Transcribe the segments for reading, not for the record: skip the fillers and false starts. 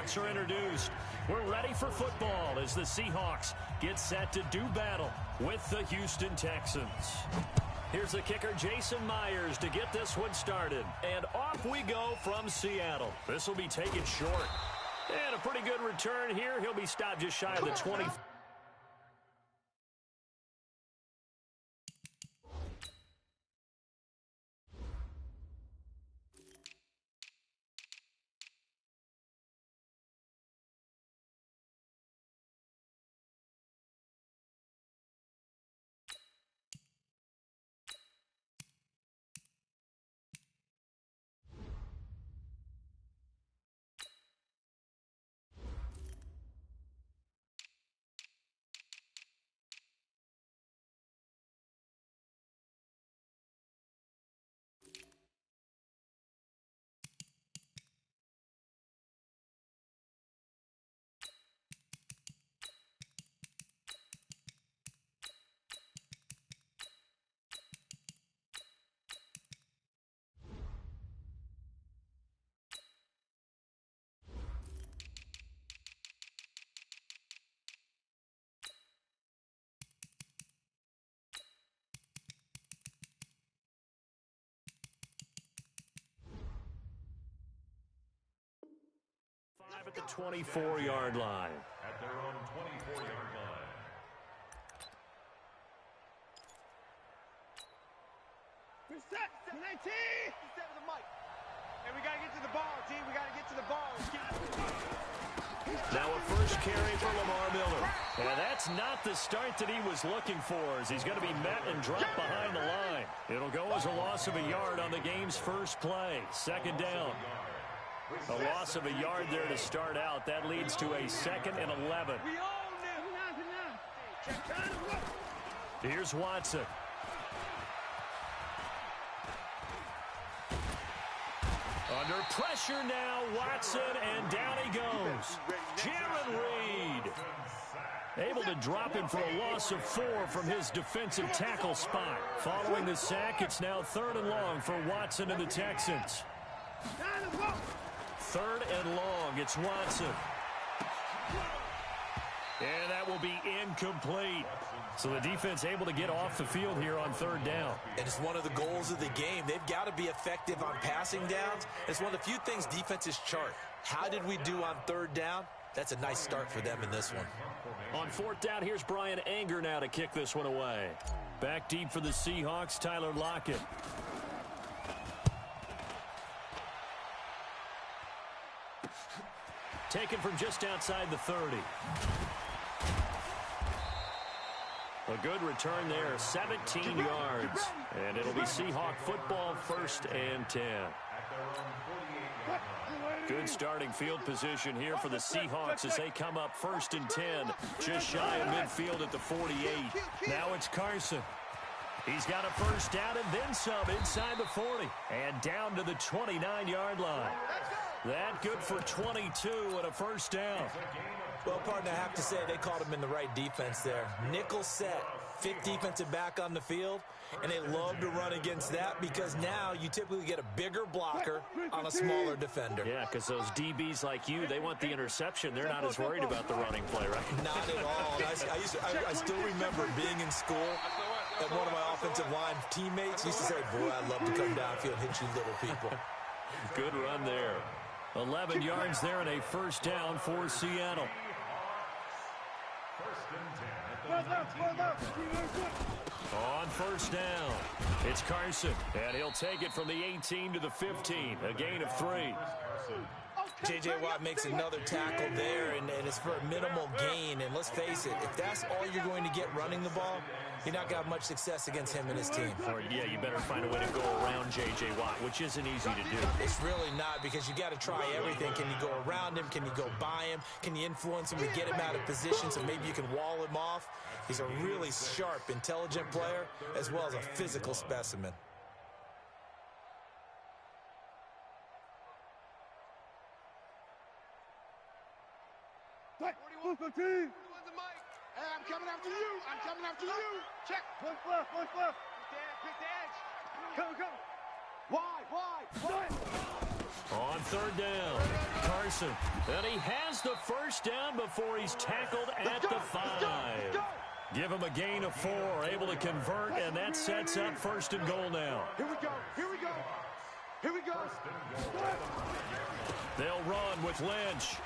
timeouts are introduced. We're ready for football as the Seahawks get set to do battle with the Houston Texans. Here's the kicker, Jason Myers, to get this one started. And off we go from Seattle. This will be taken short. And a pretty good return here. He'll be stopped just shy of the 20. At the 24-yard line. At their own 24-yard line. We're set. 19. Set with the mic. And we got to get to the ball, team. We got to get to the ball. Now a first carry for Lamar Miller. And that's not the start that he was looking for, as he's going to be met and dropped behind the line. It'll go as a loss of a yard on the game's first play. Second down. A loss of a yard there to start out. That leads to a 2nd and 11. Here's Watson. Under pressure now, Watson, and down he goes. Jaron Reed able to drop him for a loss of 4 from his defensive tackle spot. Following the sack, it's now 3rd and long for Watson and the Texans. 3rd and long, it's Watson. And that will be incomplete. So the defense able to get off the field here on 3rd down. And it's one of the goals of the game. They've got to be effective on passing downs. It's one of the few things defenses chart. How did we do on 3rd down? That's a nice start for them in this one. On 4th down, here's Brian Anger now to kick this one away. Back deep for the Seahawks, Tyler Lockett. Taken from just outside the 30. A good return there, 17 yards. And it'll be Seahawk football, 1st and 10. Good starting field position here for the Seahawks as they come up 1st and 10. Just shy of midfield at the 48. Now it's Carson. He's got a first down and then some inside the 40. And down to the 29-yard line. That good for 22 and a first down. Well, partner, I have to say they called him in the right defense there. Nickel set, 5th defensive back on the field, and they love to run against that because now you typically get a bigger blocker on a smaller defender. Yeah, because those DBs like you, they want the interception. They're not as worried about the running play, right? Not at all. I still remember being in school, and one of my offensive line teammates used to say, boy, I'd love to come downfield and hit you little people. Good run there. 11 yards there and a first down for Seattle. On 1st down, it's Carson, and he'll take it from the 18 to the 15, a gain of 3. J.J. Watt makes another tackle there, and it's for a minimal gain. And let's face it, if that's all you're going to get running the ball, you're not going to have much success against him and his team. Or, yeah, you better find a way to go around J.J. Watt, which isn't easy to do. It's really not, because you got to try everything. Can you go around him? Can you go by him? Can you influence him to get him out of position so maybe you can wall him off? He's a really sharp, intelligent player, as well as a physical specimen. Hey, I'm coming after you. I'm coming after you. Check. One left. Pick the edge. Come. Wide. On third down, Carson. And he has the first down before he's tackled at the 5. Give him a gain of 4, able to convert, and that sets up first and goal now. Here we go. Here we go. Here we go. They'll run with Lynch.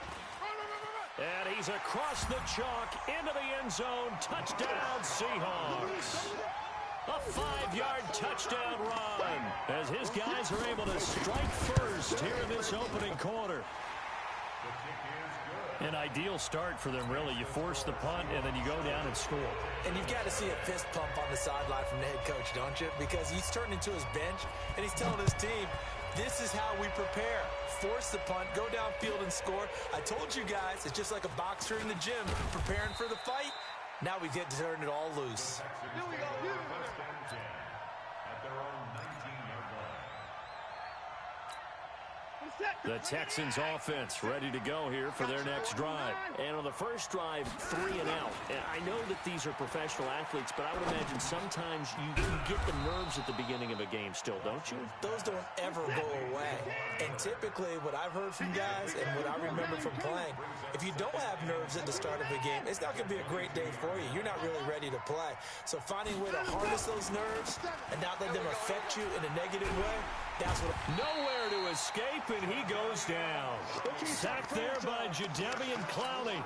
And he's across the chalk into the end zone. Touchdown, Seahawks. A 5-yard touchdown run as his guys are able to strike first here in this opening quarter. An ideal start for them, really. You force the punt, and then you go down and score. And you've got to see a fist pump on the sideline from the head coach, don't you? Because he's turned into his bench, and he's telling his team, this is how we prepare. Force the punt, go downfield and score. I told you guys, it's just like a boxer in the gym preparing for the fight. Now we get to turn it all loose. Here we go. Here we go. At their own 19-yard line. The Texans offense ready to go here for their next drive. And on the first drive, 3 and out. And I know that these are professional athletes, but I would imagine sometimes you get the nerves at the beginning of a game still, don't you? Those don't ever go away. And typically what I've heard from guys and what I remember from playing, if you don't have nerves at the start of a game, it's not going to be a great day for you. You're not really ready to play. So finding a way to harness those nerves and not let them affect you in a negative way, that's what... Nowhere to escape, and he goes down. Sacked there by Jadeveon Clowney.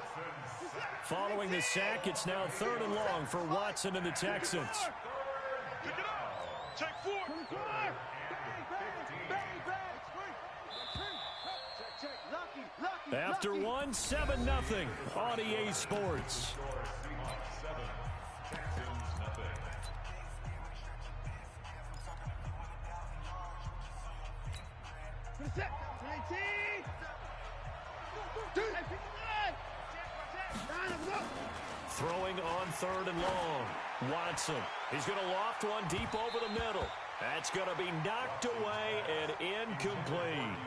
Following the sack, it's now 3rd and long for Watson and the Texans. Pick it up. Check 4. After one, 7-0 on EA Sports. Seahawks 7, Texans nothing. Throwing on 3rd and long. Watson. He's going to loft one deep over the middle. That's going to be knocked away and incomplete.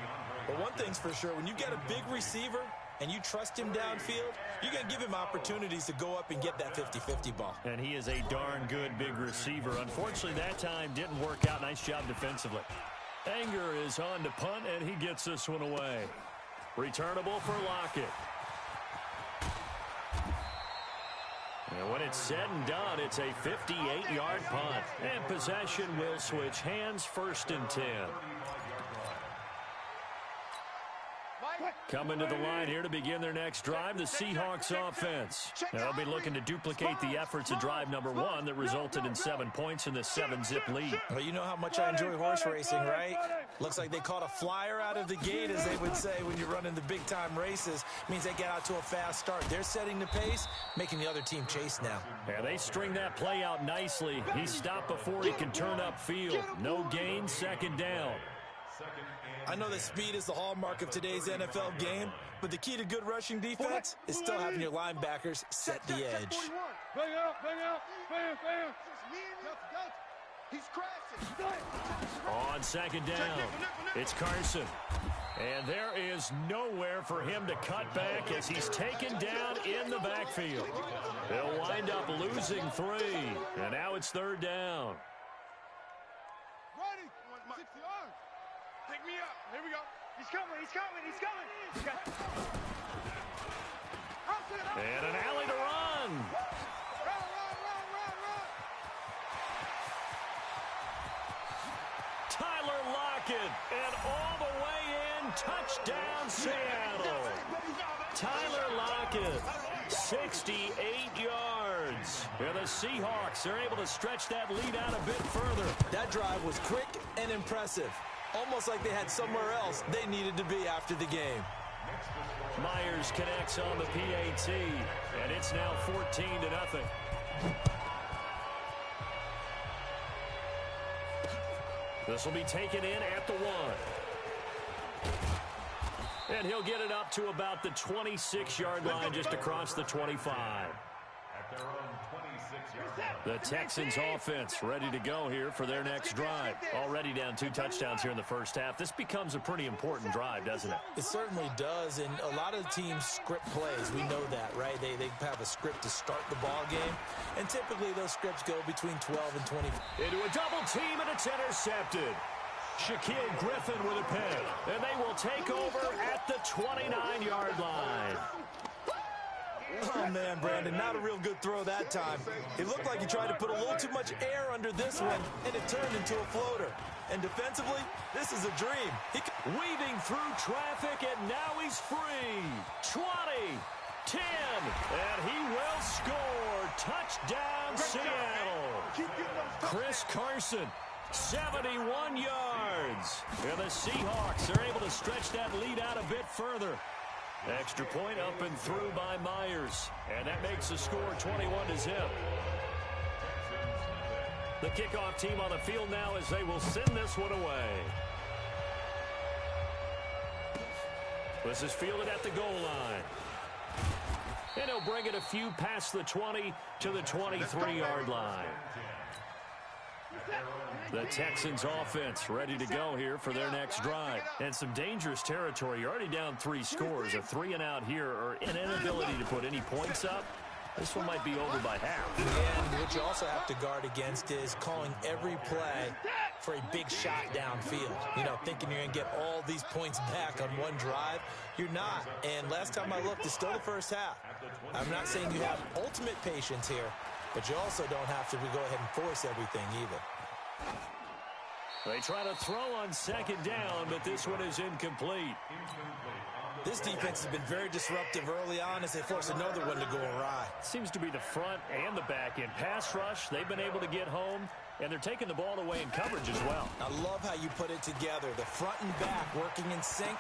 But one thing's for sure, when you get a big receiver and you trust him downfield, you're going to give him opportunities to go up and get that 50-50 ball. And he is a darn good big receiver. Unfortunately, that time didn't work out. Nice job defensively. Anger is on to punt, and he gets this one away. Returnable for Lockett. And when it's said and done, it's a 58-yard punt. And possession will switch hands, 1st and 10. Coming to the line here to begin their next drive, the Seahawks offense. They'll be looking to duplicate the efforts of drive number 1 that resulted in 7 points in the 7-zip lead. Well, you know how much I enjoy horse racing, right? Looks like they caught a flyer out of the gate, as they would say when you're running the big-time races. Means they get out to a fast start. They're setting the pace, making the other team chase now. Yeah, they string that play out nicely. He stopped before he can turn upfield. No gain, 2nd down. I know that speed is the hallmark of today's NFL game, but the key to good rushing defense is still having your linebackers set the edge. Bang out, bang out, bang, bang. He's crashing. On 2nd down, it's Carson. And there is nowhere for him to cut back as he's taken down in the backfield. He'll wind up losing 3. And now it's 3rd down. Ready. 60 yards. Pick me up. Here we go. He's coming. He's coming. He's coming. And an alley to run. Run. Tyler Lockett, and all the way in, touchdown Seattle. Tyler Lockett, 68 yards. And the Seahawks are able to stretch that lead out a bit further. That drive was quick and impressive. Almost like they had somewhere else they needed to be after the game. Myers connects on the PAT, and it's now 14-0. This will be taken in at the 1. And he'll get it up to about the 26-yard line, just across the 25. At their own 26-yard line. The Texans offense ready to go here for their next drive. Already down 2 touchdowns here in the first half. This becomes a pretty important drive, doesn't it? It certainly does, and a lot of teams script plays. We know that, right? They have a script to start the ball game, and typically those scripts go between 12 and 20. Into a double team, and it's intercepted. Shaquille Griffin with a pick. And they will take over at the 29-yard line. Oh, man, Brandon, not a real good throw that time. It looked like he tried to put a little too much air under this one, and it turned into a floater. And defensively, this is a dream. Weaving through traffic, and now he's free. 20, 10, and he will score. Touchdown, Seattle. Chris Carson, 71 yards. And the Seahawks are able to stretch that lead out a bit further. Extra point up and through by Myers. And that makes the score 21-0. The kickoff team on the field now as they will send this one away. This is fielded at the goal line. And he'll bring it a few past the 20 to the 23-yard line. The Texans offense ready to go here for their next drive. And some dangerous territory. You're already down 3 scores. A 3-and-out here or an inability to put any points up. This one might be over by half. And what you also have to guard against is calling every play for a big shot downfield. You know, thinking you're going to get all these points back on one drive. You're not. And last time I looked, it's still the first half. I'm not saying you have ultimate patience here, but you also don't have to go ahead and force everything either. They try to throw on second down, but this one is incomplete. This defense has been very disruptive early on as they force another one to go awry. Seems to be the front and the back end. Pass rush, they've been able to get home, and they're taking the ball away in coverage as well. I love how you put it together. The front and back working in sync,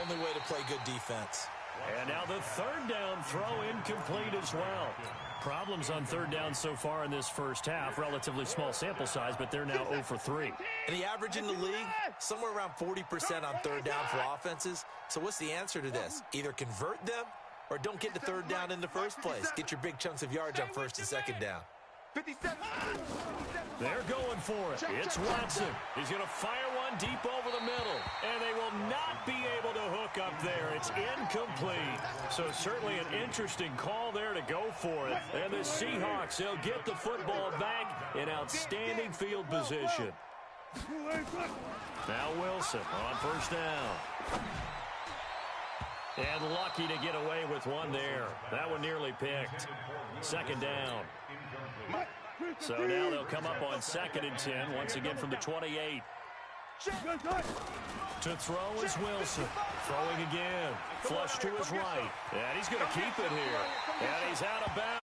only way to play good defense. And now the third down throw incomplete as well. Problems on third down so far in this first half. Relatively small sample size, but they're now 0 for 3. And the average in the league, somewhere around 40% on third down for offenses. So what's the answer to this? Either convert them or don't get to third down in the first place. Get your big chunks of yards on first and second down. 57. They're going for it. It's Watson. He's going to fire one deep over the middle. And they will not be able to hook up there. It's incomplete. So certainly an interesting call there to go for it. And the Seahawks, they'll get the football back in outstanding field position. Now Wilson on first down. And lucky to get away with one there. That one nearly picked. Second down. So now they'll come up on 2nd and 10, once again from the 28. To throw is Wilson. Throwing again. Flush to his right. And he's going to keep it here. And he's out of bounds.